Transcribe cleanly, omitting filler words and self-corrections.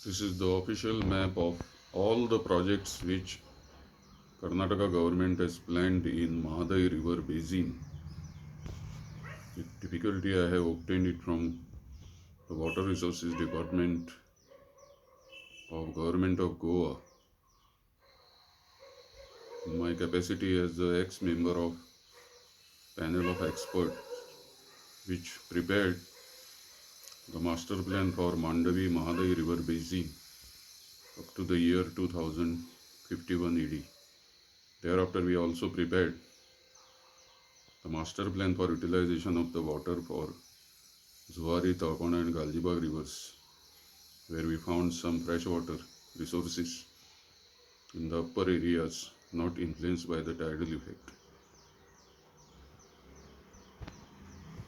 This is the official map of all the projects which Karnataka government has planned in Mahadayi river basin. With difficulty I have obtained it from the Water Resources Department of Government of Goa. In my capacity as the ex-member of panel of experts which prepared the master plan for Mandavi Mahadayi river basin up to the year 2051 AD. Thereafter we also prepared the master plan for utilization of the water for Zuari, Talpana and Galjibag rivers, where we found some freshwater resources in the upper areas not influenced by the tidal effect.